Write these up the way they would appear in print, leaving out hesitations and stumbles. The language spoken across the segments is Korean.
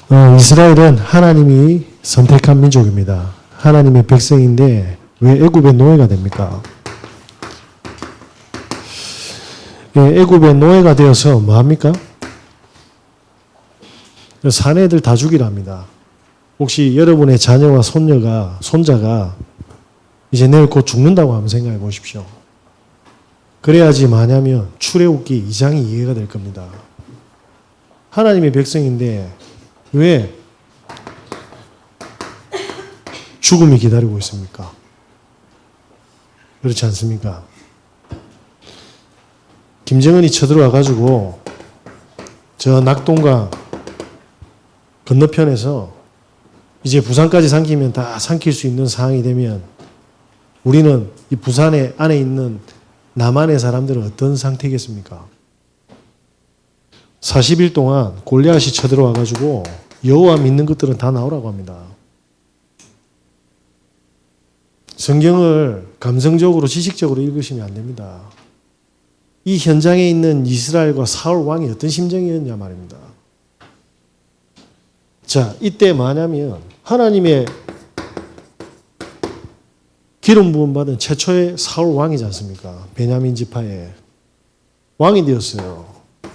이스라엘은 하나님이 선택한 민족입니다. 하나님의 백성인데 왜 애굽의 노예가 됩니까? 애굽의 노예가 되어서 뭐합니까? 사내들 다 죽이랍니다. 혹시 여러분의 자녀와 손자가 이제 내일 곧 죽는다고 한번 생각해 보십시오. 그래야지 뭐냐면 출애굽기 2장이 이해가 될 겁니다. 하나님의 백성인데 왜 죽음이 기다리고 있습니까? 그렇지 않습니까? 김정은이 쳐들어와 가지고 저 낙동강 건너편에서 이제 부산까지 삼키면 다 삼킬 수 있는 상황이 되면 우리는 이 부산에 안에 있는 남한의 사람들은 어떤 상태겠습니까? 40일 동안 골리앗이 쳐들어와 가지고 여호와 믿는 것들은 다 나오라고 합니다. 성경을 감성적으로 지식적으로 읽으시면 안 됩니다. 이 현장에 있는 이스라엘과 사울 왕이 어떤 심정이었냐 말입니다. 자, 이때 뭐냐면 하나님의 기름 부음 받은 최초의 사울 왕이지 않습니까? 베냐민 지파의 왕이 되었어요.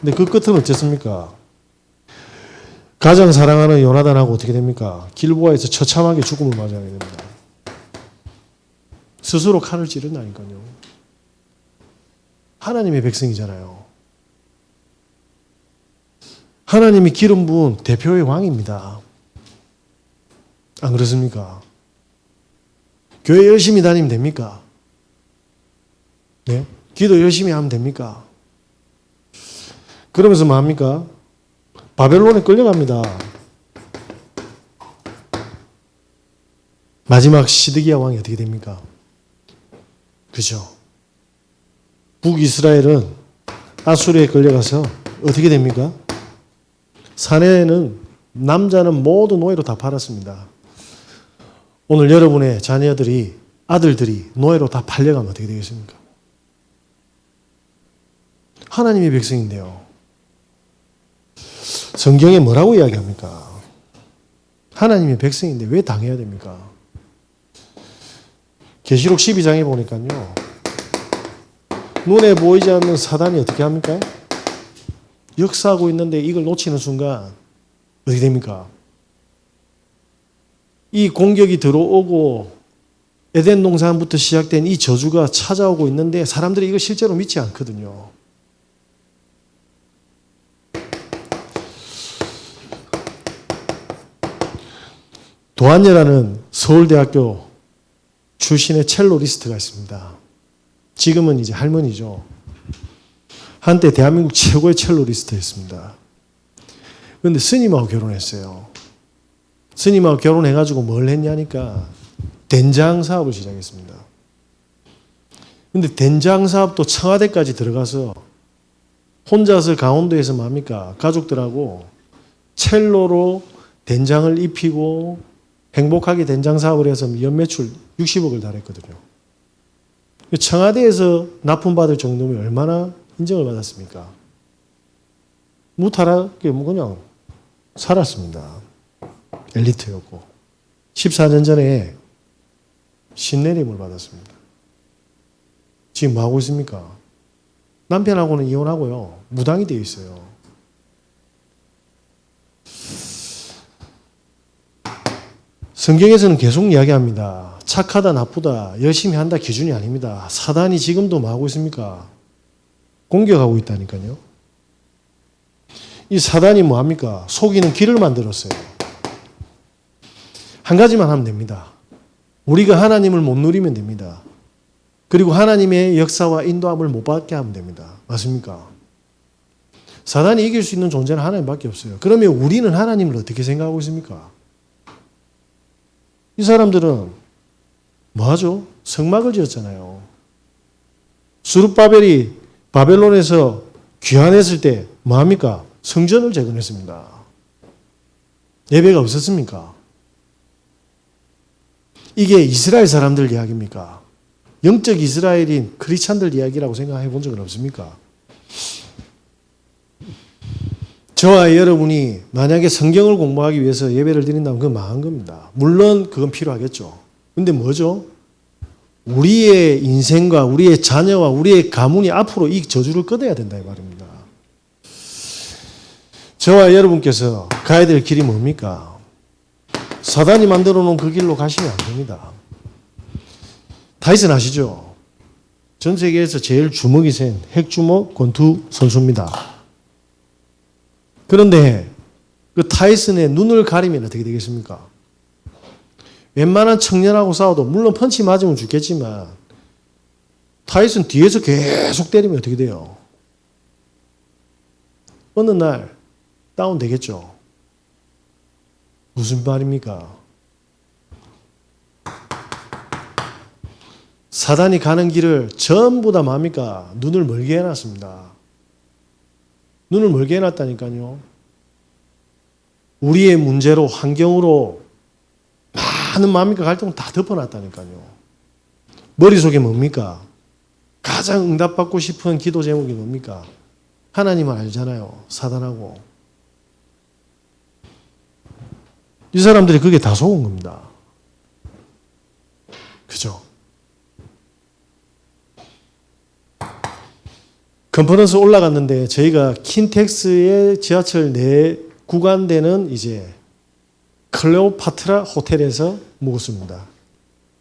근데 그 끝은 어쨌습니까? 가장 사랑하는 요나단하고 어떻게 됩니까? 길보아에서 처참하게 죽음을 맞이하게 됩니다. 스스로 칼을 찌른다니까요. 하나님의 백성이잖아요. 하나님이 기름 부은 대표의 왕입니다. 안 그렇습니까? 교회 열심히 다니면 됩니까? 네? 기도 열심히 하면 됩니까? 그러면서 뭐 합니까? 바벨론에 끌려갑니다. 마지막 시드기야 왕이 어떻게 됩니까? 그죠? 북이스라엘은 아수르에 끌려가서 어떻게 됩니까? 사내는 남자는 모두 노예로 다 팔았습니다. 오늘 여러분의 자녀들이 아들들이 노예로 다 팔려가면 어떻게 되겠습니까? 하나님의 백성인데요. 성경에 뭐라고 이야기합니까? 하나님의 백성인데 왜 당해야 됩니까? 계시록 12장에 보니까요. 눈에 보이지 않는 사단이 어떻게 합니까? 역사하고 있는데 이걸 놓치는 순간 어떻게 됩니까? 이 공격이 들어오고 에덴 동산부터 시작된 이 저주가 찾아오고 있는데 사람들이 이걸 실제로 믿지 않거든요. 도한여라는 서울대학교 출신의 첼로리스트가 있습니다. 지금은 이제 할머니죠. 한때 대한민국 최고의 첼로리스트였습니다. 그런데 스님하고 결혼했어요. 스님하고 결혼해가지고 뭘 했냐니까 된장 사업을 시작했습니다. 그런데 된장 사업도 청와대까지 들어가서 혼자서 강원도에서 뭡니까? 가족들하고 첼로로 된장을 입히고 행복하게 된장 사업을 해서 연매출 60억을 달했거든요. 청와대에서 납품받을 정도면 얼마나 인정을 받았습니까? 무탈하게 그냥 살았습니다. 엘리트였고 14년 전에 신내림을 받았습니다. 지금 뭐 하고 있습니까? 남편하고는 이혼하고요. 무당이 되어 있어요. 성경에서는 계속 이야기합니다. 착하다, 나쁘다, 열심히 한다 기준이 아닙니다. 사단이 지금도 뭐 하고 있습니까? 공격하고 있다니까요. 이 사단이 뭐 합니까? 속이는 길을 만들었어요. 한 가지만 하면 됩니다. 우리가 하나님을 못 누리면 됩니다. 그리고 하나님의 역사와 인도함을 못 받게 하면 됩니다. 맞습니까? 사단이 이길 수 있는 존재는 하나님밖에 없어요. 그러면 우리는 하나님을 어떻게 생각하고 있습니까? 이 사람들은 뭐 하죠? 성막을 지었잖아요. 스룹바벨이 바벨론에서 귀환했을 때 뭐 합니까? 성전을 재건했습니다. 예배가 없었습니까? 이게 이스라엘 사람들 이야기입니까? 영적 이스라엘인 크리스찬들 이야기라고 생각해 본 적은 없습니까? 저와 여러분이 만약에 성경을 공부하기 위해서 예배를 드린다면 그건 망한 겁니다. 물론 그건 필요하겠죠. 근데 뭐죠? 우리의 인생과 우리의 자녀와 우리의 가문이 앞으로 이 저주를 끊어야 된다 이 말입니다. 저와 여러분께서 가야 될 길이 뭡니까? 사단이 만들어 놓은 그 길로 가시면 안 됩니다. 타이슨 아시죠? 전 세계에서 제일 주먹이 센 핵주먹 권투 선수입니다. 그런데 그 타이슨의 눈을 가리면 어떻게 되겠습니까? 웬만한 청년하고 싸워도 물론 펀치 맞으면 죽겠지만 타이슨 뒤에서 계속 때리면 어떻게 돼요? 어느 날 다운 되겠죠. 무슨 말입니까? 사단이 가는 길을 전부 다 뭡니까? 눈을 멀게 해놨습니다. 눈을 멀게 해놨다니까요. 우리의 문제로 환경으로 많은 뭡니까? 갈등을 다 덮어놨다니까요. 머릿속에 뭡니까? 가장 응답받고 싶은 기도 제목이 뭡니까? 하나님을 알잖아요. 사단하고. 이 사람들이 그게 다 속은 겁니다. 그죠? 컨퍼런스 올라갔는데 저희가 킨텍스의 지하철 내 구간되는 이제 클레오파트라 호텔에서 묵었습니다.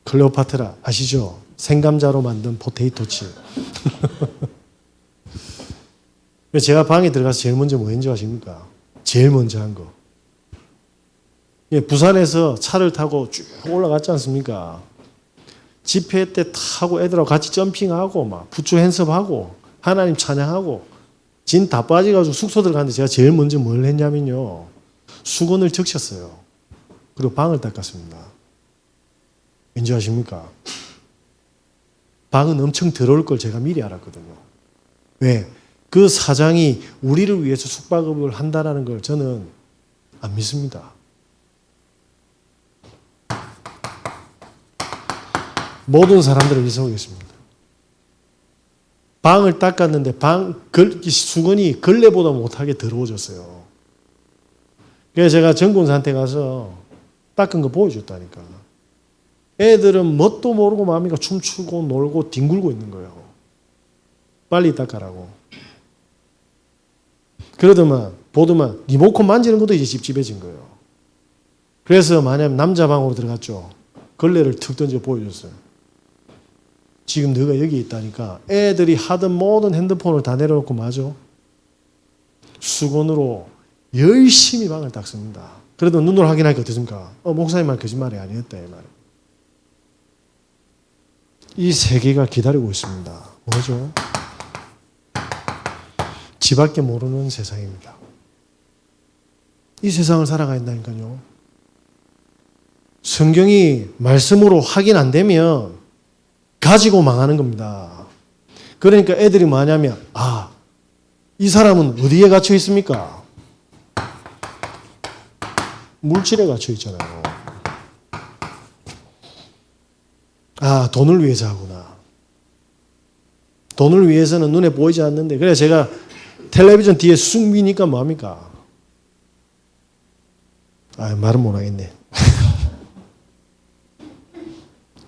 클레오파트라 아시죠? 생감자로 만든 포테이토 칩. 제가 방에 들어가서 제일 먼저 뭐 했는지 아십니까? 제일 먼저 한 거. 부산에서 차를 타고 쭉 올라갔지 않습니까? 집회 때 타고 애들하고 같이 점핑하고 막 부추 핸섭하고 하나님 찬양하고 진 다 빠져가지고 숙소 들어갔는데 제가 제일 먼저 뭘 했냐면요. 수건을 적셨어요. 그리고 방을 닦았습니다. 왠지 아십니까? 방은 엄청 더러울 걸 제가 미리 알았거든요. 왜? 그 사장이 우리를 위해서 숙박업을 한다는 걸 저는 안 믿습니다. 모든 사람들을 위해서겠습니다. 방을 닦았는데 수건이 걸레보다 못하게 더러워졌어요. 그래서 제가 전공사한테 가서 닦은 거 보여줬다니까. 애들은 뭣도 모르고 마음이가 춤추고 놀고 뒹굴고 있는 거예요. 빨리 닦아라고. 그러더만 보더만 리모컨 만지는 것도 이제 찝찝해진 거예요. 그래서 만약 남자 방으로 들어갔죠. 걸레를 툭 던져 보여줬어요. 지금 너가 여기 있다니까. 애들이 하던 모든 핸드폰을 다 내려놓고 마저 수건으로 열심히 방을 닦습니다. 그래도 눈으로 확인하니까 어떻습니까? 목사님 말 거짓말이 아니었다 이 말. 이 세계가 기다리고 있습니다. 뭐죠? 지밖에 모르는 세상입니다. 이 세상을 살아가야 된다니까요. 성경이 말씀으로 확인 안 되면 가지고 망하는 겁니다. 그러니까 애들이 뭐냐면 이 사람은 어디에 갇혀 있습니까? 물질에 갇혀 있잖아요. 돈을 위해서 하구나. 돈을 위해서는 눈에 보이지 않는데 그래서 제가 텔레비전 뒤에 쑥 미니까 뭐합니까? 말은 못하겠네.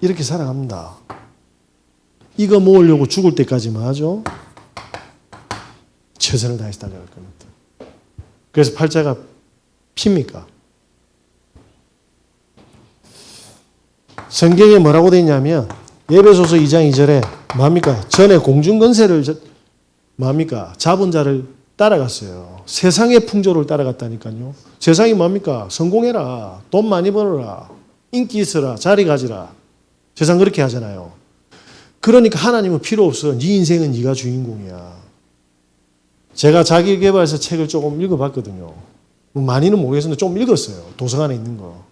이렇게 살아갑니다. 이거 모으려고 죽을 때까지만 하죠. 최선을 다해서 달려갈 겁니다. 그래서 팔자가 핍니까? 성경에 뭐라고 되어 있냐면 에베소서 2장 2절에 뭡니까? 전에 공중권세를 뭡니까? 잡은 자를 따라갔어요. 세상의 풍조를 따라갔다니까요. 세상이 뭡니까? 성공해라. 돈 많이 벌어라. 인기 있어라. 자리 가지라. 세상 그렇게 하잖아요. 그러니까 하나님은 필요 없어. 네 인생은 네가 주인공이야. 제가 자기계발서 책을 조금 읽어봤거든요. 많이는 모르겠는데 좀 읽었어요. 도서관에 있는 거.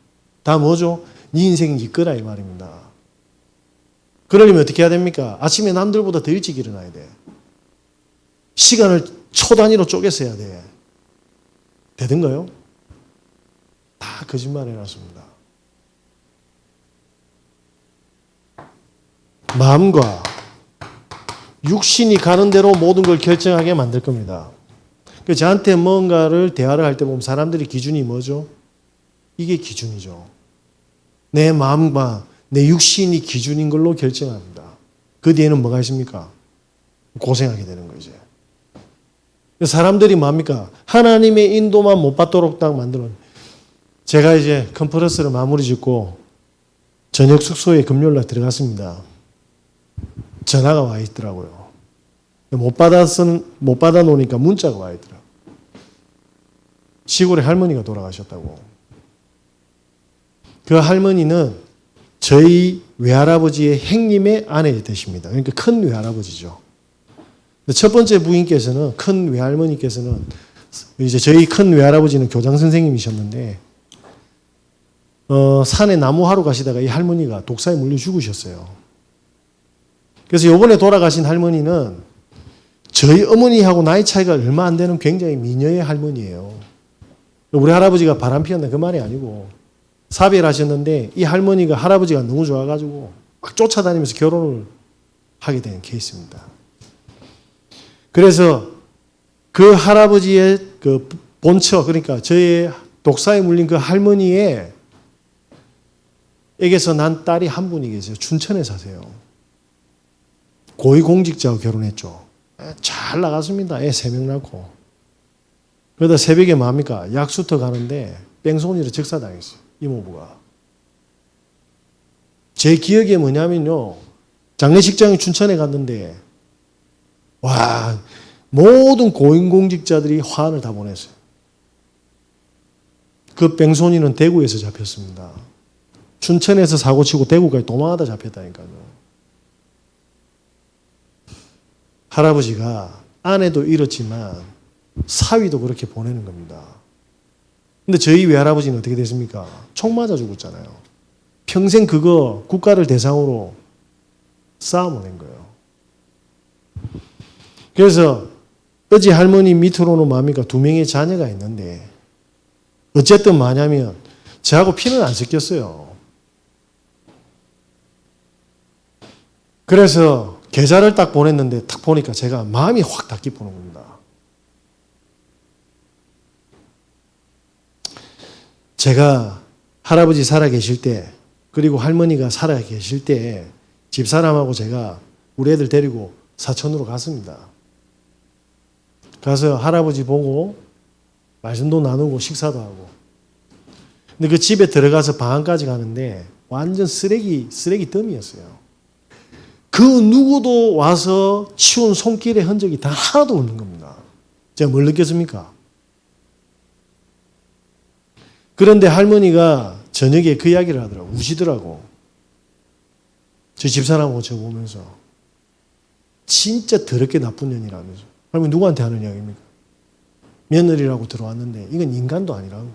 다 뭐죠? 네 인생은 네 거라 이 말입니다. 그러려면 어떻게 해야 됩니까? 아침에 남들보다 더 일찍 일어나야 돼. 시간을 초 단위로 쪼개서 해야 돼. 되던가요? 다 거짓말 해놨습니다. 마음과 육신이 가는 대로 모든 걸 결정하게 만들 겁니다. 저한테 뭔가를 대화를 할 때 보면 사람들이 기준이 뭐죠? 이게 기준이죠. 내 마음과 내 육신이 기준인 걸로 결정합니다. 그 뒤에는 뭐가 있습니까? 고생하게 되는 거죠. 사람들이 뭡니까? 하나님의 인도만 못 받도록 딱 만들어. 제가 이제 컨퍼런스를 마무리 짓고 저녁 숙소에 금요일날 들어갔습니다. 전화가 와 있더라고요. 못 받아 놓으니까 문자가 와 있더라고요. 시골에 할머니가 돌아가셨다고. 그 할머니는 저희 외할아버지의 형님의 아내 되십니다. 그러니까 큰 외할아버지죠. 첫 번째 부인께서는, 큰 외할머니께서는, 이제 저희 큰 외할아버지는 교장 선생님이셨는데, 산에 나무하러 가시다가 이 할머니가 독사에 물려 죽으셨어요. 그래서 요번에 돌아가신 할머니는 저희 어머니하고 나이 차이가 얼마 안 되는 굉장히 미녀의 할머니예요. 우리 할아버지가 바람 피웠나 그 말이 아니고 사별하셨는데 이 할머니가 할아버지가 너무 좋아가지고 막 쫓아다니면서 결혼을 하게 된 케이스입니다. 그래서 그 할아버지의 그 본처, 그러니까 저의 독사에 물린 그 할머니의 에게서 난 딸이 한 분이 계세요. 춘천에 사세요. 고위공직자하고 결혼했죠. 잘 나갔습니다. 애 3명 낳고. 그러다 새벽에 뭡니까? 약수터 가는데 뺑소니로 즉사당했어요. 이모부가. 제 기억에 뭐냐면요. 장례식장에 춘천에 갔는데 와, 모든 고위공직자들이 화환을 다 보냈어요. 그 뺑소니는 대구에서 잡혔습니다. 춘천에서 사고치고 대구까지 도망하다 잡혔다니까요. 할아버지가 아내도 잃었지만 사위도 그렇게 보내는 겁니다. 근데 저희 외할아버지는 어떻게 됐습니까? 총 맞아 죽었잖아요. 평생 그거 국가를 대상으로 싸움을 낸 거예요. 그래서 어제 할머니 밑으로는 뭡니까? 2명의 자녀가 있는데 어쨌든 뭐냐면 저하고 피는 안 섞였어요. 그래서 계좌를 딱 보냈는데 딱 보니까 제가 마음이 확 닫기 보는 겁니다. 제가 할아버지 살아 계실 때 그리고 할머니가 살아 계실 때 집사람하고 제가 우리 애들 데리고 사천으로 갔습니다. 가서 할아버지 보고 말씀도 나누고 식사도 하고. 근데 그 집에 들어가서 방 안까지 가는데 완전 쓰레기 더미였어요. 그 누구도 와서 치운 손길의 흔적이 단 하나도 없는 겁니다. 제가 뭘 느꼈습니까? 그런데 할머니가 저녁에 그 이야기를 하더라고. 우시더라고. 저 집사람하고 저 보면서 진짜 더럽게 나쁜 년이라면서. 할머니 누구한테 하는 이야기입니까? 며느리라고 들어왔는데 이건 인간도 아니라고.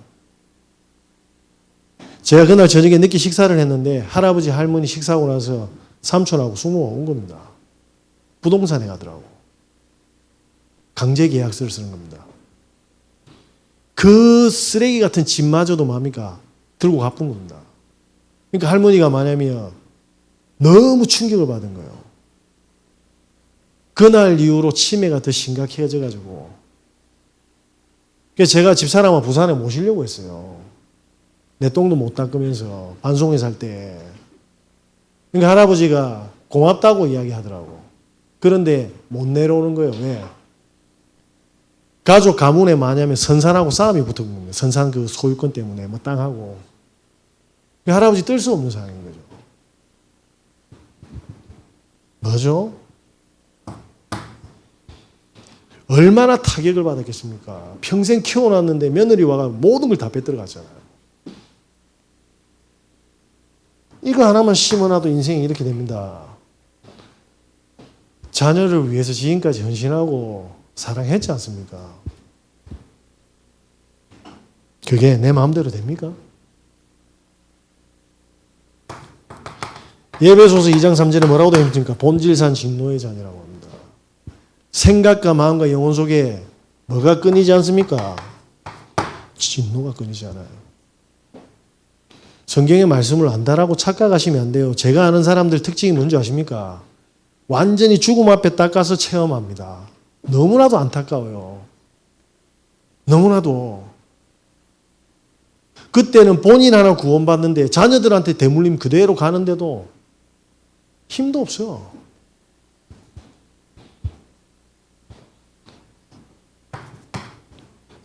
제가 그날 저녁에 늦게 식사를 했는데 할아버지 할머니 식사하고 나서 삼촌하고 숙모가 온 겁니다. 부동산에 가더라고. 강제 계약서를 쓰는 겁니다. 그 쓰레기 같은 집마저도 뭡니까? 들고 가쁜 겁니다. 그러니까 할머니가 뭐냐면 너무 충격을 받은 거예요. 그날 이후로 치매가 더 심각해져가지고 그래서 제가 집사람을 부산에 모시려고 했어요. 내 똥도 못 닦으면서 반송회 살 때. 그러니까 할아버지가 고맙다고 이야기하더라고. 그런데 못 내려오는 거예요. 왜? 가족 가문에 뭐냐면 선산하고 싸움이 붙은 겁니다. 선산 그 소유권 때문에 뭐 땅하고. 할아버지 뜰 수 없는 상황인 거죠. 뭐죠? 얼마나 타격을 받았겠습니까? 평생 키워놨는데 며느리 와가 모든 걸 다 뺏들어 갔잖아요. 이거 하나만 심어놔도 인생이 이렇게 됩니다. 자녀를 위해서 지금까지 헌신하고 사랑했지 않습니까? 그게 내 마음대로 됩니까? 예배소서 2장 3절에 뭐라고 되어 있습니까? 본질산 진노의 자녀라고 합니다. 생각과 마음과 영혼 속에 뭐가 끊이지 않습니까? 진노가 끊이지 않아요. 성경의 말씀을 안다라고 착각하시면 안 돼요. 제가 아는 사람들 특징이 뭔지 아십니까? 완전히 죽음 앞에 닦아서 체험합니다. 너무나도 안타까워요. 너무나도. 그때는 본인 하나 구원받는데 자녀들한테 대물림 그대로 가는데도 힘도 없어요.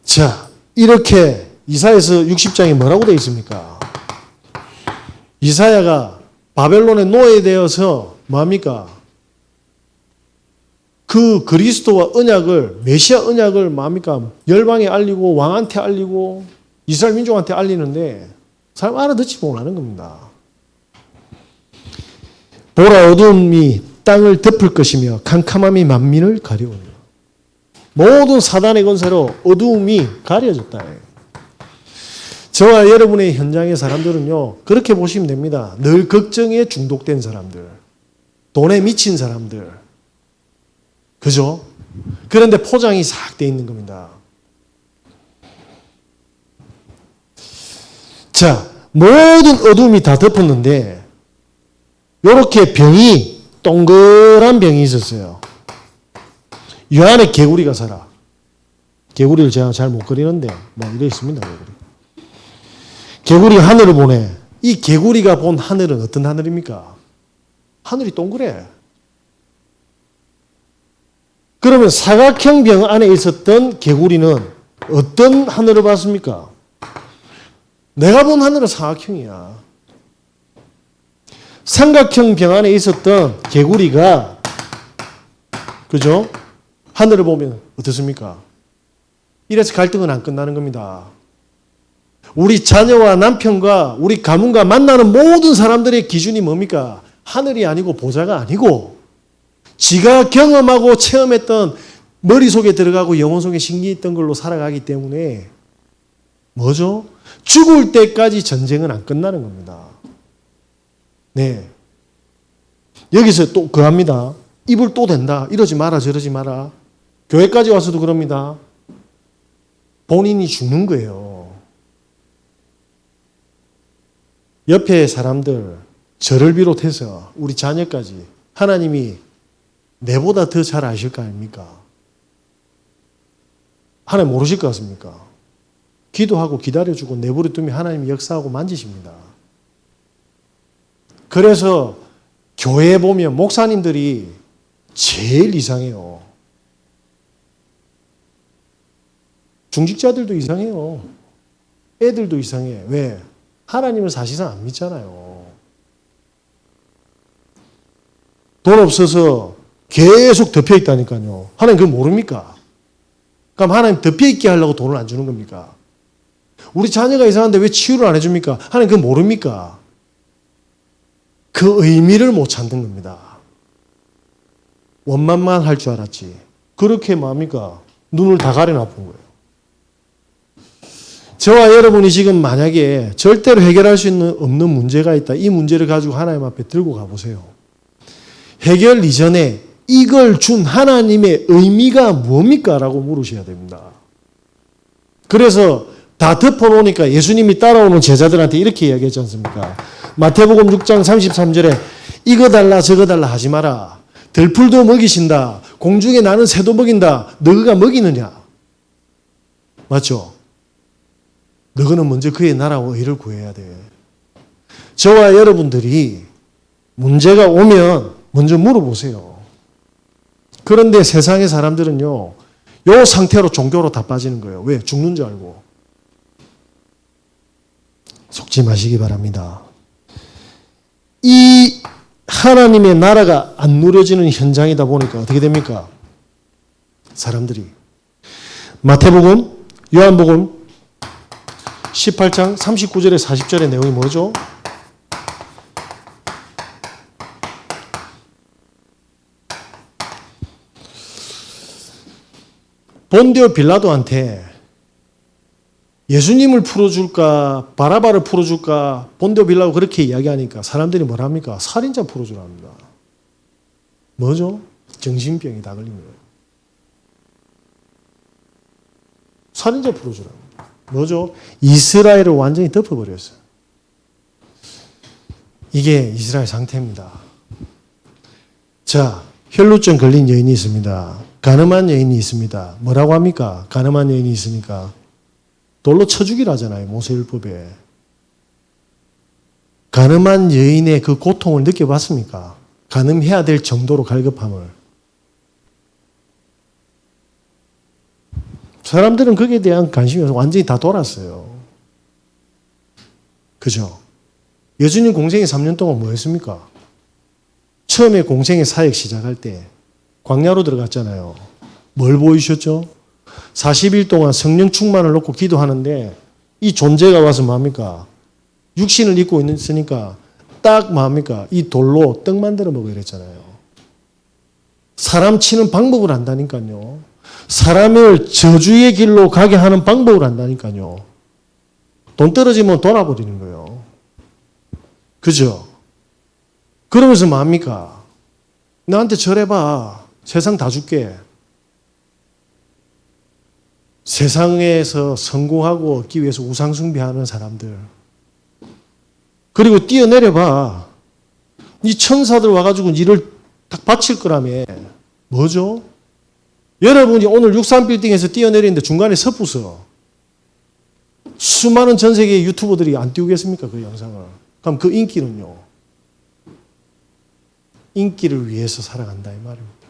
자, 이렇게 이사야서 60장에 뭐라고 되어 있습니까? 이사야가 바벨론에 노예되어서 뭐합니까? 그 그리스도와 언약을, 메시아 언약을 뭐합니까? 열방에 알리고 왕한테 알리고 이스라엘 민족한테 알리는데 사람 알아듣지 못하는 겁니다. 보라, 어두움이 땅을 덮을 것이며 캄캄함이 만민을 가려우리라. 모든 사단의 권세로 어두움이 가려졌다. 저와 여러분의 현장의 사람들은요, 그렇게 보시면 됩니다. 늘 걱정에 중독된 사람들, 돈에 미친 사람들, 그죠? 그런데 포장이 싹 돼 있는 겁니다. 자, 모든 어둠이 다 덮었는데 이렇게 병이, 동그란 병이 있었어요. 이 안에 개구리가 살아. 개구리를 제가 잘 못 그리는데 뭐 이래 있습니다. 개구리가 하늘을 보네. 이 개구리가 본 하늘은 어떤 하늘입니까? 하늘이 동그래. 그러면 사각형 병 안에 있었던 개구리는 어떤 하늘을 봤습니까? 내가 본 하늘은 사각형이야. 삼각형 병 안에 있었던 개구리가, 그죠? 하늘을 보면 어떻습니까? 이래서 갈등은 안 끝나는 겁니다. 우리 자녀와 남편과 우리 가문과 만나는 모든 사람들의 기준이 뭡니까? 하늘이 아니고 보좌가 아니고 지가 경험하고 체험했던 머릿속에 들어가고 영혼 속에 신기했던 걸로 살아가기 때문에 뭐죠? 죽을 때까지 전쟁은 안 끝나는 겁니다. 네. 여기서 또 그합니다. 입을 또 댄다. 이러지 마라, 저러지 마라. 교회까지 와서도 그럽니다. 본인이 죽는 거예요. 옆에 사람들, 저를 비롯해서 우리 자녀까지 하나님이 내보다 더 잘 아실 거 아닙니까? 하나님 모르실 것 같습니까? 기도하고 기다려주고 내버려 두면 하나님이 역사하고 만지십니다. 그래서 교회에 보면 목사님들이 제일 이상해요. 중직자들도 이상해요. 애들도 이상해. 왜? 하나님을 사실상 안 믿잖아요. 돈 없어서 계속 덮여 있다니까요. 하나님 그걸 모릅니까? 그럼 하나님 덮여 있게 하려고 돈을 안 주는 겁니까? 우리 자녀가 이상한데 왜 치유를 안 해줍니까? 하나님 그걸 모릅니까? 그 의미를 못 찾는 겁니다. 원만만 할 줄 알았지. 그렇게 뭡니까? 눈을 다 가려놔본 거예요. 저와 여러분이 지금 만약에 절대로 해결할 수 없는 문제가 있다. 이 문제를 가지고 하나님 앞에 들고 가보세요. 해결 이전에 이걸 준 하나님의 의미가 뭡니까? 라고 물으셔야 됩니다. 그래서 다 덮어놓으니까 예수님이 따라오는 제자들한테 이렇게 이야기했지 않습니까? 마태복음 6장 33절에 이거 달라 저거 달라 하지 마라. 들풀도 먹이신다. 공중에 나는 새도 먹인다. 너가 먹이느냐? 맞죠? 너희는 먼저 그의 나라와 의를 구해야 돼. 저와 여러분들이 문제가 오면 먼저 물어보세요. 그런데 세상의 사람들은요, 요 상태로 종교로 다 빠지는 거예요. 왜? 죽는 줄 알고. 속지 마시기 바랍니다. 이 하나님의 나라가 안 누려지는 현장이다 보니까 어떻게 됩니까? 사람들이. 마태복음, 요한복음 18장 39절에 40절의 내용이 뭐죠? 본디오 빌라도한테 예수님을 풀어줄까 바라바를 풀어줄까 본디오 빌라도 그렇게 이야기하니까 사람들이 뭐라 합니까? 살인자 풀어주라 합니다. 뭐죠? 정신병이 다 걸린 거예요. 살인자 풀어주라 합니다. 뭐죠? 이스라엘을 완전히 덮어버렸어요. 이게 이스라엘 상태입니다. 자, 혈루증 걸린 여인이 있습니다. 가늠한 여인이 있습니다. 뭐라고 합니까? 가늠한 여인이 있으니까 돌로 쳐 죽이라 하잖아요. 모세율법에. 가늠한 여인의 그 고통을 느껴봤습니까? 가늠해야 될 정도로 갈급함을. 사람들은 거기에 대한 관심이 완전히 다 돌았어요. 그죠? 예수님 공생애 3년 동안 뭐 했습니까? 처음에 공생애 사역 시작할 때 광야로 들어갔잖아요. 뭘 보이셨죠? 40일 동안 성령 충만을 놓고 기도하는데 이 존재가 와서 뭡니까? 육신을 입고 있으니까 딱 뭡니까? 이 돌로 떡 만들어 먹으라 그랬잖아요. 사람 치는 방법을 안다니까요. 사람을 저주의 길로 가게 하는 방법을 안다니까요. 돈 떨어지면 돌아버리는 거예요. 그죠? 그러면서 뭡니까? 나한테 절해봐. 세상 다 줄게. 세상에서 성공하고 얻기 위해서 우상숭배하는 사람들. 그리고 뛰어내려봐. 이 천사들 와가지고 니를 딱 바칠 거라며. 뭐죠? 여러분이 오늘 63빌딩에서 뛰어내리는데 중간에 섭부서 수많은 전 세계의 유튜버들이 안 띄우겠습니까? 그 영상을. 그럼 그 인기는요. 인기를 위해서 살아간다 이 말입니다.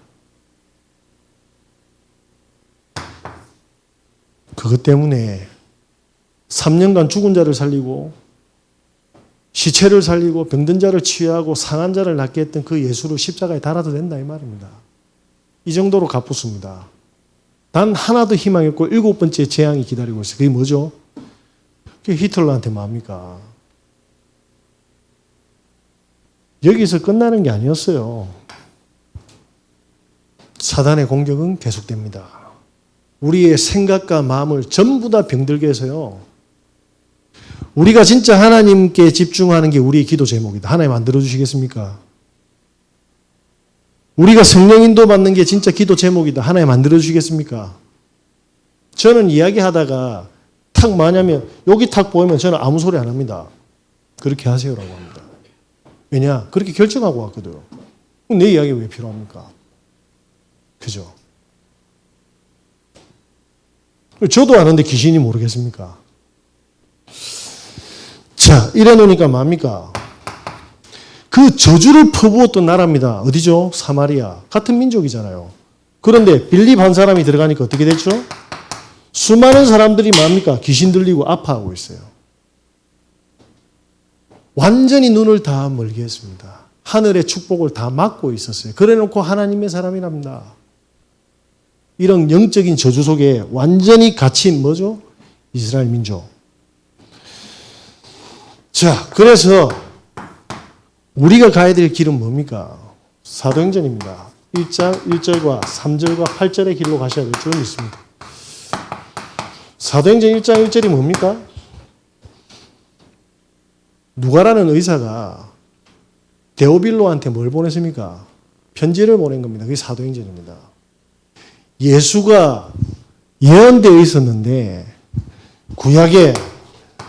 그것 때문에 3년간 죽은 자를 살리고 시체를 살리고 병든 자를 치유하고 상한 자를 낫게 했던 그 예수를 십자가에 달아도 된다 이 말입니다. 이 정도로 갚았습니다. 단 하나도 희망이 없고 7번째 재앙이 기다리고 있어요. 그게 뭐죠? 그게 히틀러한테 뭡니까? 여기서 끝나는 게 아니었어요. 사단의 공격은 계속됩니다. 우리의 생각과 마음을 전부 다 병들게 해서요. 우리가 진짜 하나님께 집중하는 게 우리의 기도 제목이다. 하나님 안 들어주시겠습니까? 우리가 성령 인도 받는 게 진짜 기도 제목이다. 하나님 안 들어주시겠습니까? 저는 이야기하다가 탁 뭐냐면 여기 탁 보이면 저는 아무 소리 안 합니다. 그렇게 하세요라고 합니다. 왜냐? 그렇게 결정하고 왔거든. 내 이야기 왜 필요합니까? 그죠? 저도 아는데 귀신이 모르겠습니까? 자, 이래 놓으니까 뭡니까? 그 저주를 퍼부었던 나라입니다. 어디죠? 사마리아. 같은 민족이잖아요. 그런데 빌립 한 사람이 들어가니까 어떻게 됐죠? 수많은 사람들이 뭡니까? 귀신 들리고 아파하고 있어요. 완전히 눈을 다 멀게 했습니다. 하늘의 축복을 다 막고 있었어요. 그래 놓고 하나님의 사람이랍니다. 이런 영적인 저주 속에 완전히 갇힌 뭐죠? 이스라엘 민족. 자, 그래서 우리가 가야 될 길은 뭡니까? 사도행전입니다. 1장 1절과 3절과 8절의 길로 가셔야 될 줄 믿습니다. 사도행전 1장 1절이 뭡니까? 누가라는 의사가 데오빌로한테 뭘 보냈습니까? 편지를 보낸 겁니다. 그게 사도행전입니다. 예수가 예언되어 있었는데 구약에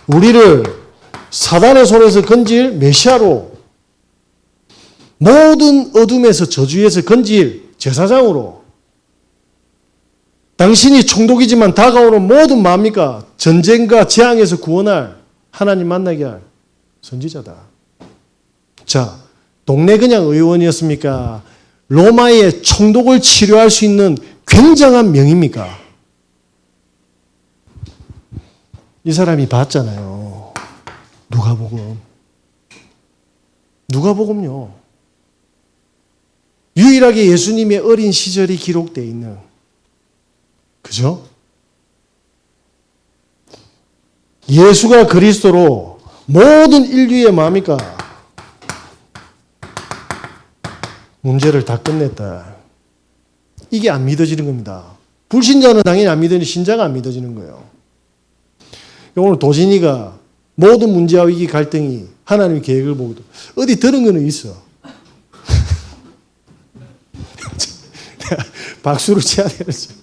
우리를 사단의 손에서 건질 메시아로 모든 어둠에서 저주에서 건질 제사장으로 당신이 총독이지만 다가오는 모든 뭡니까? 전쟁과 재앙에서 구원할 하나님 만나게 할 선지자다. 자, 동네 그냥 의원이었습니까? 로마의 총독을 치료할 수 있는 굉장한 명입니까? 이 사람이 봤잖아요. 누가복음. 누가복음요. 유일하게 예수님의 어린 시절이 기록되어 있는, 그죠? 예수가 그리스도로 모든 인류의 뭡니까? 문제를 다 끝냈다. 이게 안 믿어지는 겁니다. 불신자는 당연히 안 믿으니 신자가 안 믿어지는 거예요. 오늘 도진이가 모든 문제와 위기 갈등이 하나님의 계획을 보고도 어디 들은 거는 있어. 박수를 쳐야 되겠어.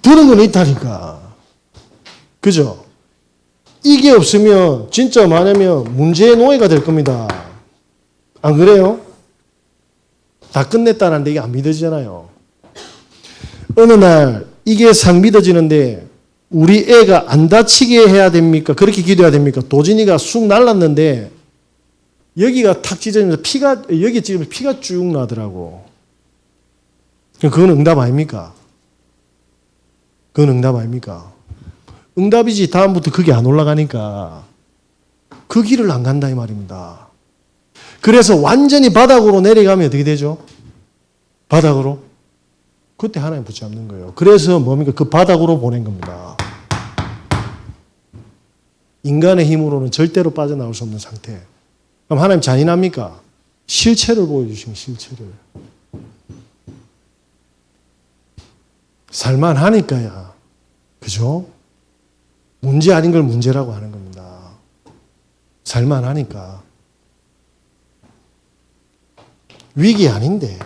들은 건 있다니까. 그죠? 이게 없으면 진짜 뭐냐면 문제의 노예가 될 겁니다. 안 그래요? 다 끝냈다는데 이게 안 믿어지잖아요. 어느 날 이게 상 믿어지는데 우리 애가 안 다치게 해야 됩니까? 그렇게 기도해야 됩니까? 도진이가 쑥 날랐는데 여기가 탁 찢어지면서 여기 찢으면 피가 쭉 나더라고. 그건 응답 아닙니까? 그건 응답 아닙니까? 응답이지. 다음부터 그게 안 올라가니까 그 길을 안 간다 이 말입니다. 그래서 완전히 바닥으로 내려가면 어떻게 되죠? 바닥으로? 그때 하나님 붙잡는 거예요. 그래서 뭡니까? 그 바닥으로 보낸 겁니다. 인간의 힘으로는 절대로 빠져나올 수 없는 상태. 그럼 하나님 잔인합니까? 실체를 보여주시면 실체를. 살만하니까야. 그죠? 문제 아닌 걸 문제라고 하는 겁니다. 살만하니까. 위기 아닌데.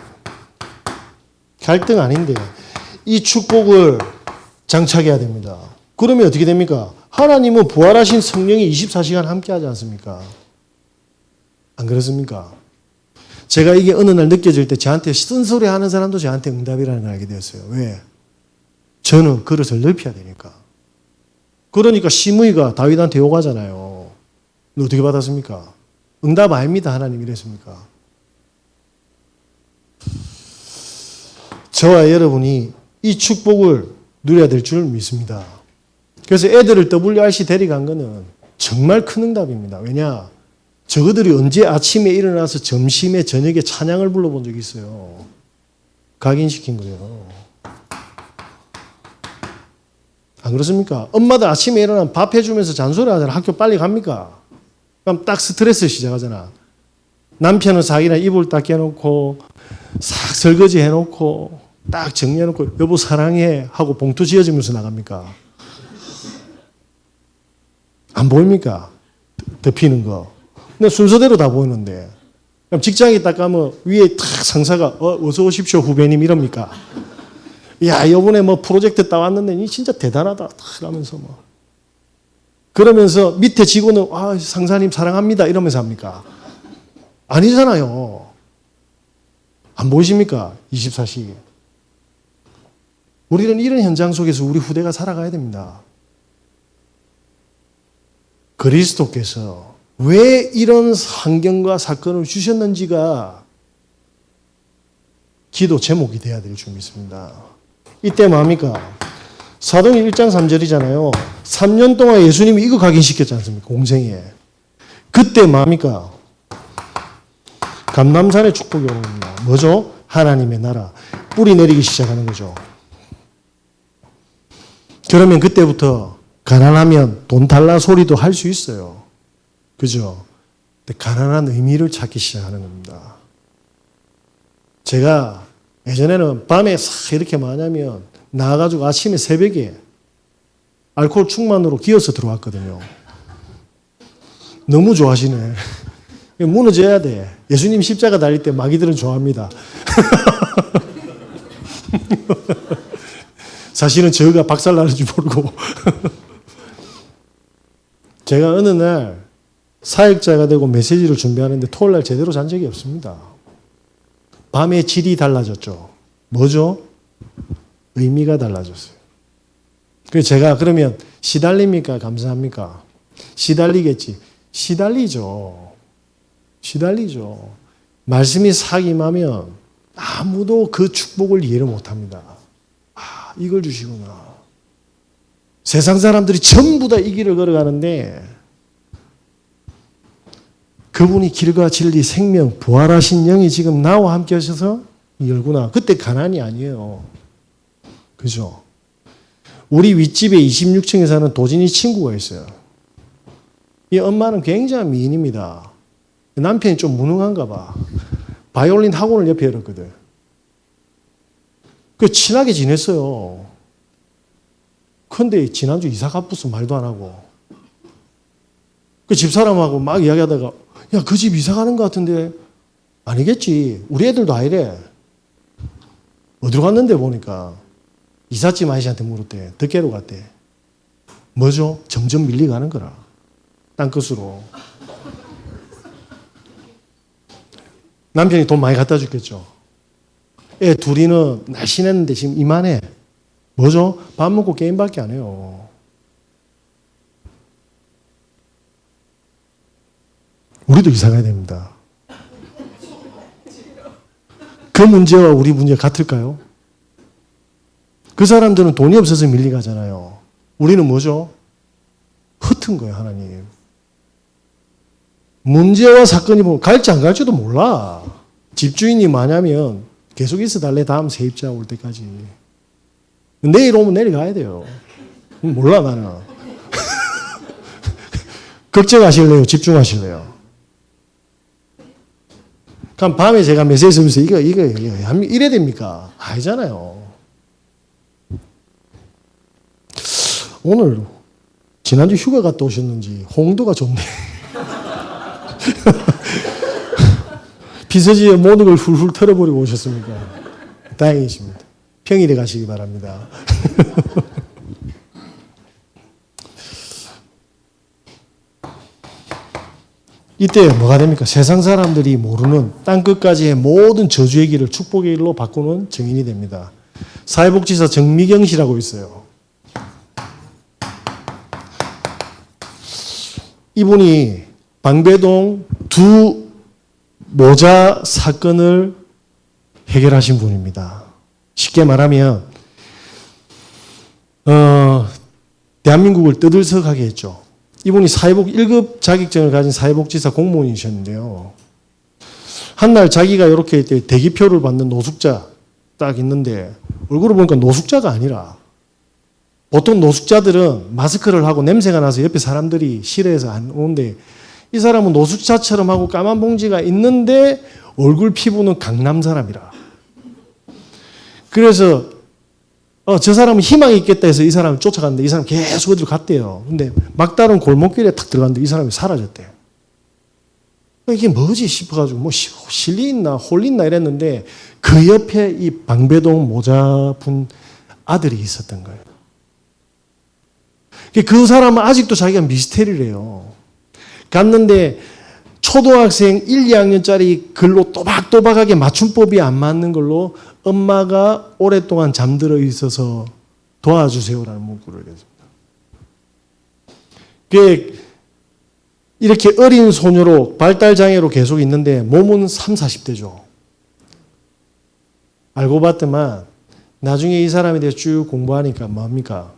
갈등 아닌데. 이 축복을 장착해야 됩니다. 그러면 어떻게 됩니까? 하나님은 부활하신 성령이 24시간 함께 하지 않습니까? 안 그렇습니까? 제가 이게 어느 날 느껴질 때 저한테 쓴소리 하는 사람도 저한테 응답이라는 걸 알게 되었어요. 왜? 저는 그릇을 넓혀야 되니까. 그러니까 시므이가 다윗한테 욕하잖아요. 근데 어떻게 받았습니까? 응답 아닙니다. 하나님 이랬습니까? 저와 여러분이 이 축복을 누려야 될 줄 믿습니다. 그래서 애들을 WRC 데려간 거는 정말 큰 응답입니다. 왜냐? 저그들이 언제 아침에 일어나서 점심에 저녁에 찬양을 불러본 적이 있어요. 각인시킨 거예요. 안 그렇습니까? 엄마들 아침에 일어나면 밥 해주면서 잔소리 하잖아. 학교 빨리 갑니까? 그럼 딱 스트레스 시작하잖아. 남편은 자기나 이불 딱 깨놓고 싹 설거지 해놓고 딱 정리해놓고 여보 사랑해 하고 봉투 지어주면서 나갑니까? 안 보입니까? 덮이는 거. 근데 순서대로 다 보이는데. 그럼 직장에 딱 가면 위에 탁 상사가 어서 오십시오 후배님 이럽니까? 야 이번에 뭐 프로젝트 따왔는데 니 진짜 대단하다 하면서 뭐 그러면서 밑에 직원은 상사님 사랑합니다 이러면서 합니까? 아니잖아요. 안 보이십니까? 24시. 우리는 이런 현장 속에서 우리 후대가 살아가야 됩니다. 그리스도께서 왜 이런 환경과 사건을 주셨는지가 기도 제목이 돼야 될 줄 믿습니다. 이때 뭡니까? 사도행 1장 3절이잖아요. 3년 동안 예수님이 이거 각인시켰지 않습니까? 공생에. 그때 뭡니까? 감람산의 축복이 오는 겁니다. 뭐죠? 하나님의 나라. 뿌리 내리기 시작하는 거죠. 그러면 그때부터 가난하면 돈 달라 소리도 할 수 있어요. 그죠? 근데 가난한 의미를 찾기 시작하는 겁니다. 제가 예전에는 밤에 싹 이렇게 마냐면 나와가지고 아침에 새벽에 알코올 충만으로 기어서 들어왔거든요. 너무 좋아하시네. 무너져야 돼. 예수님 십자가 달릴 때 마귀들은 좋아합니다. 사실은 저가 박살나는 줄 모르고. 제가 어느 날 사역자가 되고 메시지를 준비하는데 토요일 날 제대로 잔 적이 없습니다. 밤의 질이 달라졌죠. 뭐죠? 의미가 달라졌어요. 그래서 제가 그러면 시달립니까? 감사합니까? 시달리겠지. 시달리죠. 시달리죠. 말씀이 사임하면 아무도 그 축복을 이해를 못합니다. 이걸 주시구나. 세상 사람들이 전부 다 이 길을 걸어가는데 그분이 길과 진리, 생명, 부활하신 영이 지금 나와 함께 하셔서 열구나. 그때 가난이 아니에요. 그죠? 우리 윗집에 26층에 사는 도진이 친구가 있어요. 이 엄마는 굉장히 미인입니다. 남편이 좀 무능한가 봐. 바이올린 학원을 옆에 열었거든. 그 친하게 지냈어요. 근데 지난주 이사 가부스 말도 안 하고 그 집사람하고 막 이야기하다가 야, 그 집 이사 가는 것 같은데 아니겠지. 우리 애들도 아니래. 어디로 갔는데 보니까 이삿짐 아저씨한테 물었대. 덕계로 갔대. 뭐죠? 점점 밀려가는 거라. 땅끝으로. 남편이 돈 많이 갖다 줬겠죠. 애 둘이는 날씬했는데 지금 이만해. 뭐죠? 밥 먹고 게임밖에 안 해요. 우리도 이사가야 됩니다. 그 문제와 우리 문제가 같을까요? 그 사람들은 돈이 없어서 밀려가잖아요. 우리는 뭐죠? 흩은 거예요, 하나님. 문제와 사건이 보면 갈지 안 갈지도 몰라. 집주인이 마냐면 계속 있어 달래, 다음 세입자 올 때까지. 내일 오면 내려가야 돼요. 몰라, 나는. 걱정하실래요? 집중하실래요? 그럼 밤에 제가 메시지 쓰면서 이거 이래 됩니까? 아니잖아요. 오늘 지난주 휴가 갔다 오셨는지 홍도가 좋네. 비서지에 모든 걸 훌훌 털어버리고 오셨습니까? 다행이십니다. 평일에 가시기 바랍니다. 이때 뭐가 됩니까? 세상 사람들이 모르는 땅끝까지의 모든 저주의 길을 축복의 길로 바꾸는 증인이 됩니다. 사회복지사 정미경 씨라고 있어요. 이분이 방배동 두 모자 사건을 해결하신 분입니다. 쉽게 말하면 대한민국을 떠들썩하게 했죠. 이분이 1급 자격증을 가진 사회복지사 공무원이셨는데요. 한날 자기가 이렇게 대기표를 받는 노숙자 딱 있는데 얼굴을 보니까 노숙자가 아니라 보통 노숙자들은 마스크를 하고 냄새가 나서 옆에 사람들이 싫어해서 안 오는데 이 사람은 노숙자처럼 하고 까만 봉지가 있는데 얼굴 피부는 강남 사람이라. 그래서 저 사람은 희망이 있겠다 해서 이 사람을 쫓아갔는데 이 사람 계속 어디로 갔대요. 근데 막다른 골목길에 탁 들어갔는데 이 사람이 사라졌대요. 이게 뭐지 싶어가지고 뭐 실리 있나 홀리 있나 이랬는데 그 옆에 이 방배동 모자분 아들이 있었던 거예요. 그 사람은 아직도 자기가 미스테리래요. 갔는데 초등학생 1, 2학년짜리 글로 또박또박하게 맞춤법이 안 맞는 걸로 엄마가 오랫동안 잠들어 있어서 도와주세요라는 문구를 했습니다. 그게 이렇게 어린 소녀로 발달장애로 계속 있는데 몸은 3, 40대죠. 알고 봤더만 나중에 이 사람에 대해서 쭉 공부하니까 뭡니까?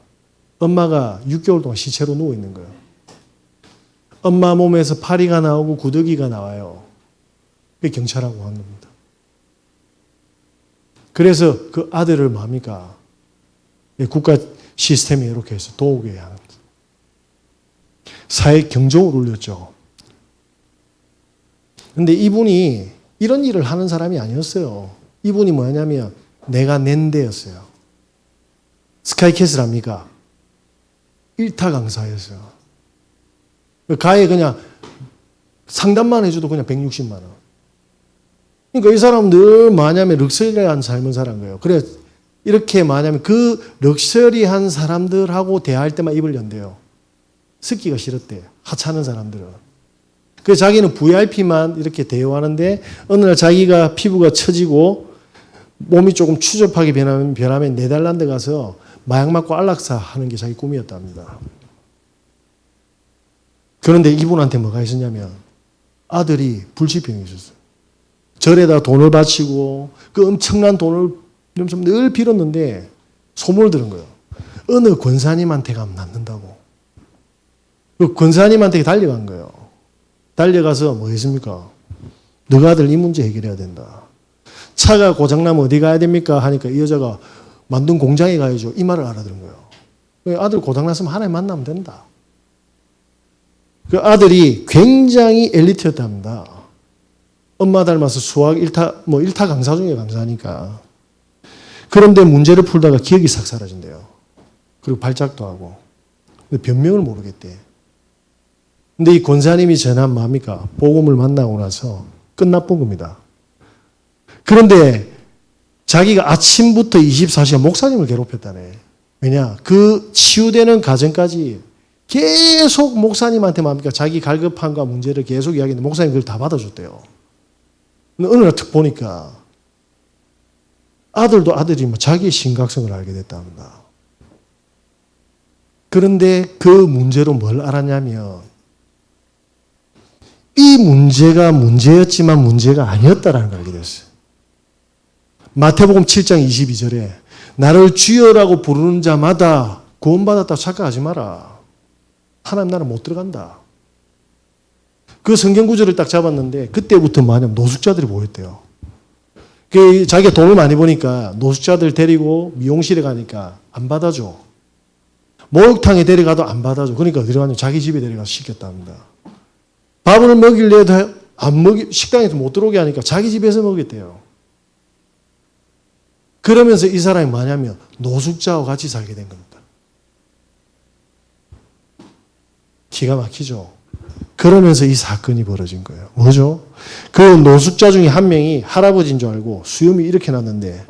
엄마가 6개월 동안 시체로 누워 있는 거예요. 엄마 몸에서 파리가 나오고 구더기가 나와요. 그게 경찰하고 한 겁니다. 그래서 그 아들을 뭡니까? 국가 시스템이 이렇게 해서 도우게 하는 거예요. 사회 경종을 울렸죠. 그런데 이분이 이런 일을 하는 사람이 아니었어요. 이분이 뭐냐면 내가 낸 데였어요. 스카이캐슬 합니까? 1타 강사였어요. 가에 그냥 상담만 해줘도 그냥 160만 원. 그러니까 이 사람은 늘 뭐냐면 럭셔리한 삶을 사는 거예요. 그래 이렇게 뭐냐면 그 럭셔리한 사람들하고 대화할 때만 입을 연대요. 듣기가 싫었대. 하찮은 사람들은. 그래서 자기는 VIP만 이렇게 대우하는데 어느 날 자기가 피부가 처지고 몸이 조금 추접하게 변하면 네덜란드 가서 마약 맞고 안락사 하는 게 자기 꿈이었답니다. 그런데 이분한테 뭐가 있었냐면 아들이 불치병이 있었어요. 절에다 돈을 바치고 그 엄청난 돈을 늘 빌었는데 소문을 들은 거예요. 어느 권사님한테 가면 낫는다고. 그 권사님한테 달려간 거예요. 달려가서 뭐 했습니까? 너가 아들 이 문제 해결해야 된다. 차가 고장나면 어디 가야 됩니까? 하니까 이 여자가 만든 공장에 가야죠. 이 말을 알아들은 거예요. 아들 고장났으면 하나님 만나면 된다. 그 아들이 굉장히 엘리트였답니다. 엄마 닮아서 수학 1타 강사 중에 강사니까. 그런데 문제를 풀다가 기억이 싹 사라진대요. 그리고 발작도 하고. 근데 변명을 모르겠대. 근데 이 권사님이 전한 뭡니까? 복음을 만나고 나서 끝나본 겁니다. 그런데 자기가 아침부터 24시간 목사님을 괴롭혔다네. 왜냐? 그 치유되는 과정까지 계속 목사님한테 뭡니까? 자기 갈급함과 문제를 계속 이야기했는데 목사님 그걸 다 받아줬대요. 근데 어느 날 툭 보니까 아들도 아들이면 자기의 심각성을 알게 됐답니다. 그런데 그 문제로 뭘 알았냐면 이 문제가 문제였지만 문제가 아니었다라는 걸 알게 됐어요. 마태복음 7장 22절에 나를 주여라고 부르는 자마다 구원받았다고 착각하지 마라. 하나님 나라 못 들어간다. 그 성경 구절을 딱 잡았는데 그때부터 뭐냐면 노숙자들이 보였대요. 자기가 돈을 많이 버니까 노숙자들 데리고 미용실에 가니까 안 받아줘. 목욕탕에 데려가도 안 받아줘. 그러니까 어디로 가냐면 자기 집에 데려가서 시켰답니다. 밥을 먹일래 해도 식당에서 못 들어오게 하니까 자기 집에서 먹였대요. 그러면서 이 사람이 뭐냐면 노숙자와 같이 살게 된 겁니다. 기가 막히죠. 그러면서 이 사건이 벌어진 거예요. 뭐죠? 그 노숙자 중에 한 명이 할아버지인 줄 알고 수염이 이렇게 났는데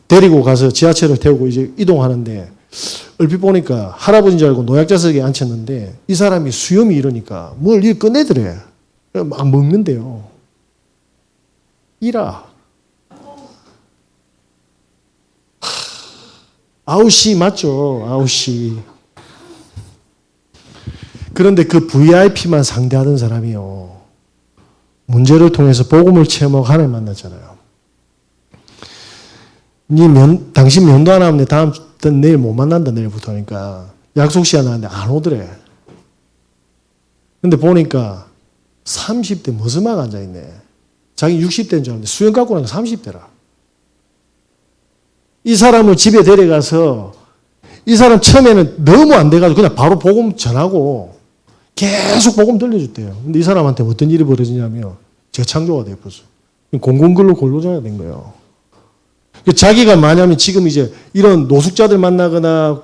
데리고 가서 지하철을 태우고 이제 이동하는데 얼핏 보니까 할아버지인 줄 알고 노약자석에 앉혔는데 이 사람이 수염이 이러니까 뭘 일 꺼내더래. 막 먹는데요. 이라. 아우씨 맞죠? 아우씨. 그런데 그 VIP만 상대하던 사람이요. 문제를 통해서 복음을 체험하고 하나님 만났잖아요. 당신 면도 안 하면 다음 내일 못 만난다 내일부터 하니까 약속 시간 나는데 안 오더래. 근데 보니까 30대 머스막 앉아있네. 자기 60대인 줄 알았는데 수영 갖고 나니까 30대라. 이 사람을 집에 데려가서 이 사람 처음에는 너무 안 돼가지고 그냥 바로 복음 전하고 계속 복음 들려줬대요. 근데 이 사람한테 어떤 일이 벌어지냐면 재창조가 돼버렸어요. 공공근로 근로자가 된 거예요. 자기가 만약에 지금 이제 이런 노숙자들 만나거나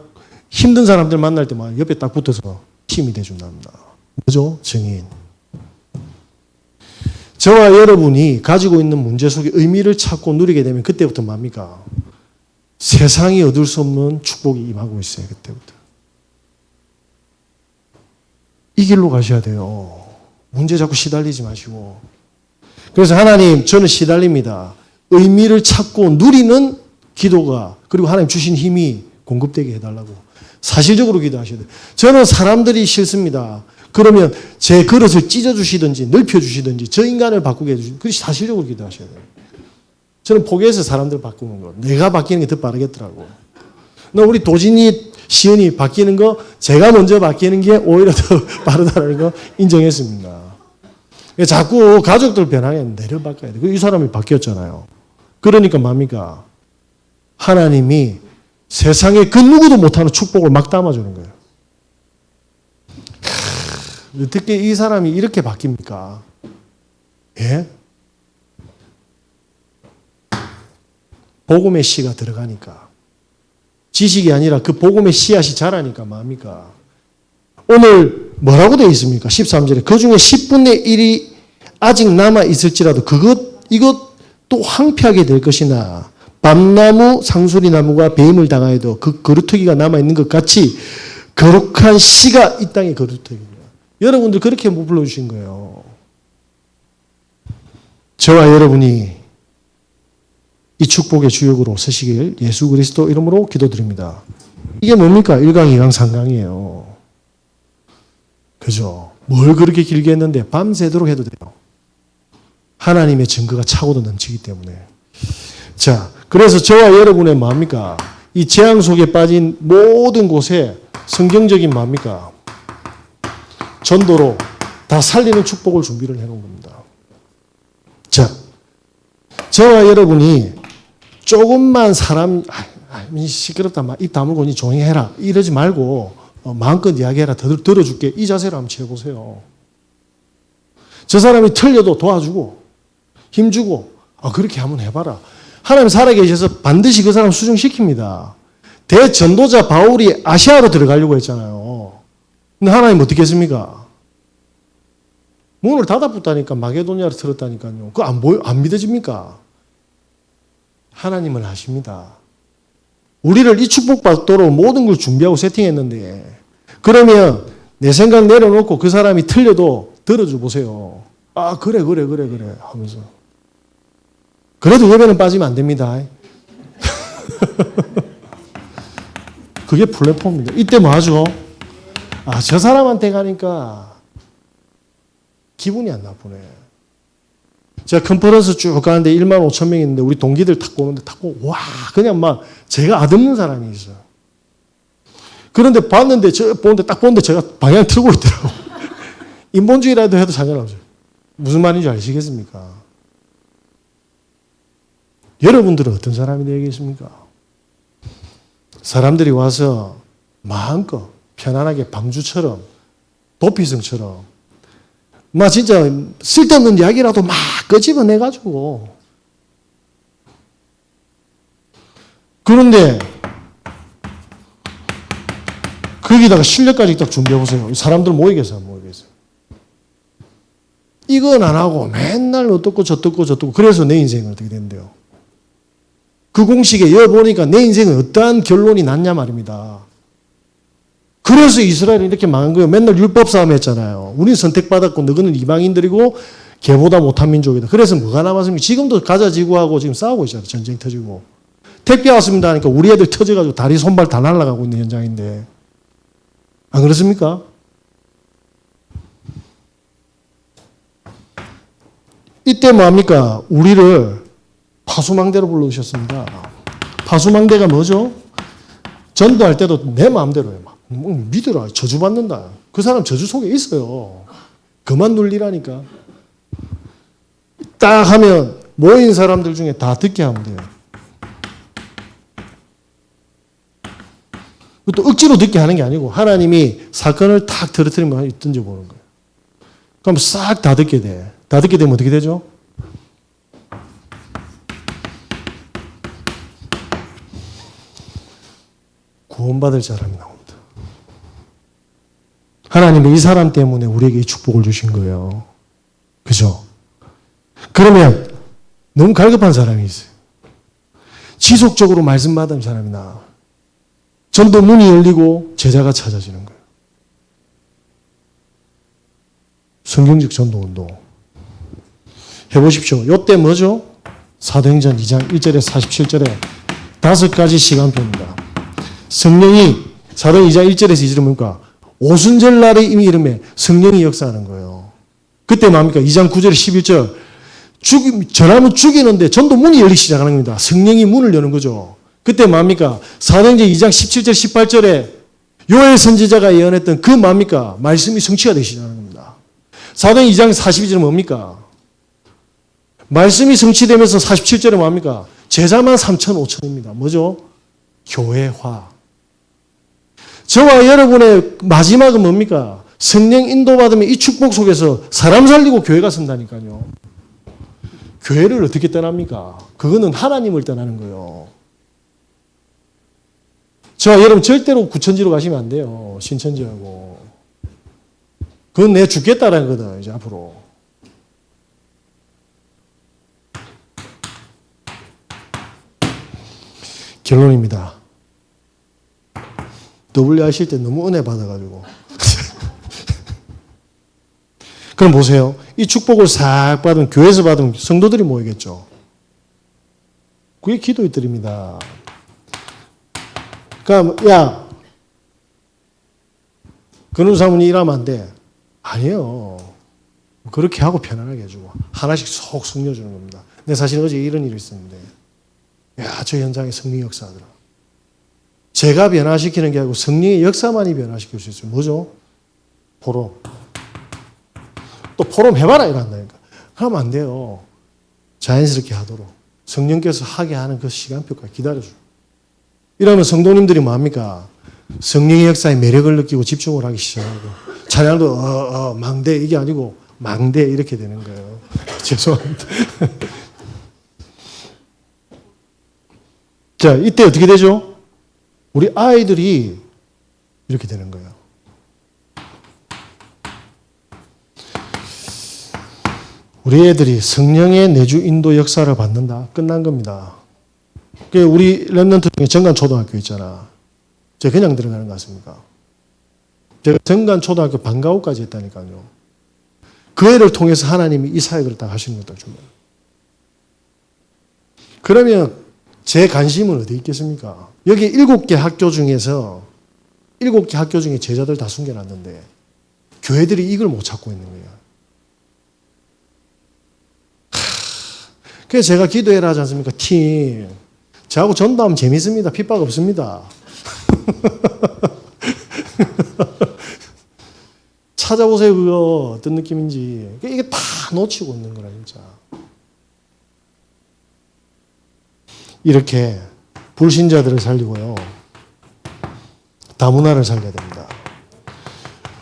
힘든 사람들 만날 때만 옆에 딱 붙어서 힘이 돼준답니다. 뭐죠? 증인. 저와 여러분이 가지고 있는 문제 속에 의미를 찾고 누리게 되면 그때부터 뭡니까? 세상이 얻을 수 없는 축복이 임하고 있어요. 그때부터. 이 길로 가셔야 돼요. 문제 자꾸 시달리지 마시고. 그래서 하나님 저는 시달립니다. 의미를 찾고 누리는 기도가 그리고 하나님 주신 힘이 공급되게 해달라고 사실적으로 기도하셔야 돼요. 저는 사람들이 싫습니다. 그러면 제 그릇을 찢어주시든지 넓혀주시든지 저 인간을 바꾸게 해주시든지 그것이 사실적으로 기도하셔야 돼요. 저는 포기해서 사람들 바꾸는 거. 내가 바뀌는 게 더 빠르겠더라고. 우리 도진이, 시은이 바뀌는 거 제가 먼저 바뀌는 게 오히려 더 빠르다는 거 인정했습니다. 자꾸 가족들 변하게 내려 바꿔야 돼. 이 사람이 바뀌었잖아요. 그러니까 뭡니까? 하나님이 세상에 그 누구도 못하는 축복을 막 담아주는 거예요. 어떻게 이 사람이 이렇게 바뀝니까? 예? 복음의 씨가 들어가니까. 지식이 아니라 그 복음의 씨앗이 자라니까 뭡니까? 오늘 뭐라고 되어 있습니까? 13절에 그 중에 10분의 1이 아직 남아 있을지라도 이것도 황폐하게 될 것이나 밤나무 상수리나무가 배임을 당하여도 그 거루터기가 남아 있는 것 같이 거룩한 씨가 이 땅의 거루터기입니다. 여러분들 그렇게 못 불러주신 거예요. 저와 여러분이 이 축복의 주역으로 서시길 예수 그리스도 이름으로 기도드립니다. 이게 뭡니까? 1강, 2강, 3강이에요. 그죠? 뭘 그렇게 길게 했는데 밤새도록 해도 돼요. 하나님의 증거가 차고도 넘치기 때문에. 자, 그래서 저와 여러분의 뭡니까? 이 재앙 속에 빠진 모든 곳에 성경적인 뭡니까? 전도로 다 살리는 축복을 준비를 해놓은 겁니다. 자, 저와 여러분이 조금만 시끄럽다, 입 다물고 니 조용히 해라 이러지 말고 마음껏 이야기해라, 들어줄게 이 자세로 한번 취해보세요. 저 사람이 틀려도 도와주고 힘주고 그렇게 한번 해봐라. 하나님 살아계셔서 반드시 그 사람 수정시킵니다. 대전도자 바울이 아시아로 들어가려고 했잖아요. 근데 하나님 어떻게 했습니까? 문을 닫아붙다니까 마게도니아로 틀었다니까요. 그거 안 믿어집니까? 하나님은 아십니다. 우리를 이 축복받도록 모든 걸 준비하고 세팅했는데 그러면 내 생각 내려놓고 그 사람이 틀려도 들어줘 보세요. 그래 하면서. 그래도 예배는 빠지면 안 됩니다. 그게 플랫폼입니다. 이때 뭐 하죠? 아, 저 사람한테 가니까 기분이 안 나쁘네. 제가 컨퍼런스 쭉 가는데 1만 5천 명이 있는데 우리 동기들 탁 보는데 탁 보고 와 그냥 막 제가 아듬는 사람이 있어요. 그런데 봤는데 딱 보는데 제가 방향 틀고 있더라고. 인본주의라도 해도 상관없어요. 무슨 말인지 아시겠습니까? 여러분들은 어떤 사람이 되겠습니까? 사람들이 와서 마음껏 편안하게 방주처럼 도피성처럼 막 진짜 쓸데없는 이야기라도 막 끄집어내가지고 그런데 거기다가 실력까지 딱 준비해보세요. 사람들 모이겠어요, 안 모이겠어요? 이건 안 하고 맨날 어떻고 저떻고 그래서 내 인생은 어떻게 된대요? 그 공식에 여보니까 내 인생은 어떠한 결론이 났냐 말입니다. 그래서 이스라엘은 이렇게 망한 거예요. 맨날 율법 싸움 했잖아요. 우리는 선택받았고 너희는 이방인들이고 걔보다 못한 민족이다. 그래서 뭐가 남았습니까? 지금도 가자지구하고 지금 싸우고 있잖아요. 전쟁 터지고. 택배 왔습니다 하니까 우리 애들 터져가지고 다리 손발 다 날아가고 있는 현장인데 안 그렇습니까? 이때 뭐합니까? 우리를 파수망대로 불러주셨습니다. 파수망대가 뭐죠? 전도할 때도 내 마음대로 해요. 뭐 믿으라. 저주받는다. 그 사람 저주 속에 있어요. 그만 눌리라니까. 딱 하면 모인 사람들 중에 다 듣게 하면 돼요. 또 억지로 듣게 하는 게 아니고 하나님이 사건을 탁 터뜨리면 던져보는 거예요. 그럼 싹 다 듣게 돼. 다 듣게 되면 어떻게 되죠? 구원받을 사람이 나옵니다. 하나님은 이 사람 때문에 우리에게 이 축복을 주신 거예요. 그죠? 그러면 너무 갈급한 사람이 있어요. 지속적으로 말씀 받은 사람이 나. 전도 문이 열리고 제자가 찾아지는 거예요. 성경적 전도운동. 해보십시오. 이때 뭐죠? 사도행전 2장 1절에 47절에 5가지 시간표입니다. 성령이 사도행 2장 1절에서 2절은 뭡니까? 오순절 날의 이미 이름에 성령이 역사하는 거예요. 그때 뭡니까? 2장 9절에 11절 전하면 죽이는데 전도 문이 열리기 시작하는 겁니다. 성령이 문을 여는 거죠. 그때 뭡니까? 사도행전 2장 17절 18절에 요엘 선지자가 예언했던 그 뭡니까? 말씀이 성취가 되기 시작하는 겁니다. 사도행 2장 42절은 뭡니까? 말씀이 성취되면서 47절에 뭡니까? 제자만 3천 5천입니다. 뭐죠? 교회화. 저와 여러분의 마지막은 뭡니까? 성령 인도받으면 이 축복 속에서 사람 살리고 교회가 선다니까요. 교회를 어떻게 떠납니까? 그거는 하나님을 떠나는 거예요. 저와 여러분 절대로 구천지로 가시면 안 돼요. 신천지하고. 그건 내가 죽겠다라는 거다, 이제 앞으로. 결론입니다. W 하실 때 너무 은혜 받아가지고. 그럼 보세요. 이 축복을 싹 받으면, 교회에서 받으면 성도들이 모이겠죠. 그게 기도의 뜰입니다. 그러니까, 야, 그런 사람은 일하면 안 돼. 아니에요. 그렇게 하고 편안하게 해주고, 하나씩 속 숨겨주는 겁니다. 근데 사실 어제 이런 일이 있었는데, 야, 저 현장에 성령 역사하더라. 제가 변화시키는 게 아니고 성령의 역사만이 변화시킬 수 있어요. 뭐죠? 포럼. 또 포럼 해봐라 이란다니까. 그러면 안 돼요. 자연스럽게 하도록. 성령께서 하게 하는 그 시간표까지 기다려줘요. 이러면 성도님들이 뭐합니까? 성령의 역사에 매력을 느끼고 집중을 하기 시작하고 찬양도 망대 이게 아니고 망대 이렇게 되는 거예요. 죄송합니다. 자, 이때 어떻게 되죠? 우리 아이들이 이렇게 되는 거예요. 우리 애들이 성령의 내주 인도 역사를 받는다. 끝난 겁니다. 우리 랩런트 중에 정관초등학교 있잖아. 제가 그냥 들어가는 거 같습니까? 제가 정관초등학교 방과후까지 했다니까요. 그 애를 통해서 하나님이 이 사역을 다 하시는 것도 중요해요. 그러면 제 관심은 어디 있겠습니까? 여기 7개 학교 중에서 7개 학교 중에 제자들 다 숨겨놨는데 교회들이 이걸 못 찾고 있는 거예요. 그래서 제가 기도해라 하지 않습니까? 팀. 저하고 전도하면 재밌습니다. 핍박 없습니다. 찾아보세요, 그거. 어떤 느낌인지. 이게 다 놓치고 있는 거라, 진짜. 이렇게 불신자들을 살리고요. 다문화를 살려야 됩니다.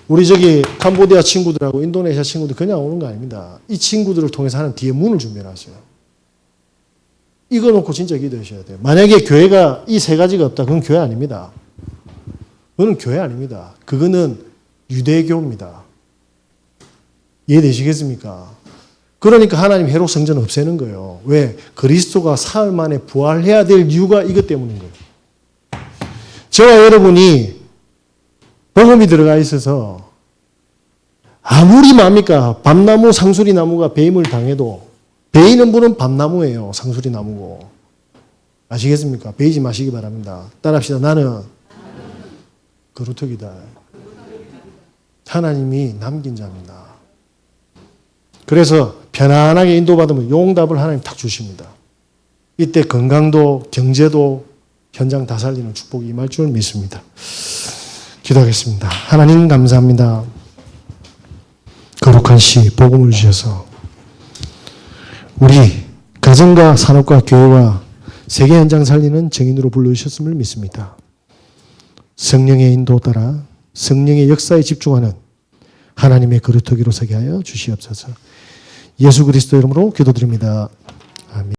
우리 저기 캄보디아 친구들하고 인도네시아 친구들 그냥 오는 거 아닙니다. 이 친구들을 통해서 하는 뒤에 문을 준비해놨어요. 이거 놓고 진짜 기도하셔야 돼요. 만약에 교회가 이 세 가지가 없다. 그건 교회 아닙니다. 그거는 교회 아닙니다. 그거는 유대교입니다. 이해되시겠습니까? 그러니까 하나님 회복 성전 없애는 거예요. 왜? 그리스도가 사흘 만에 부활해야 될 이유가 이것 때문인 거예요. 저와 여러분이 복음이 들어가 있어서 아무리 뭡니까? 밤나무, 상수리 나무가 배임을 당해도 베이는 분은 밤나무예요. 상수리 나무고. 아시겠습니까? 베이지 마시기 바랍니다. 따라합시다. 나는 그루터기다. 하나님이 남긴 자입니다. 그래서 편안하게 인도받으면 용답을 하나님 탁 주십니다. 이때 건강도 경제도 현장 다 살리는 축복이 임할 줄 믿습니다. 기도하겠습니다. 하나님 감사합니다. 거룩한 시 복음을 주셔서 우리 가정과 산업과 교회와 세계 현장 살리는 증인으로 불러주셨음을 믿습니다. 성령의 인도 따라 성령의 역사에 집중하는 하나님의 그루터기로 서게 하여 주시옵소서. 예수 그리스도 이름으로 기도드립니다. 아멘.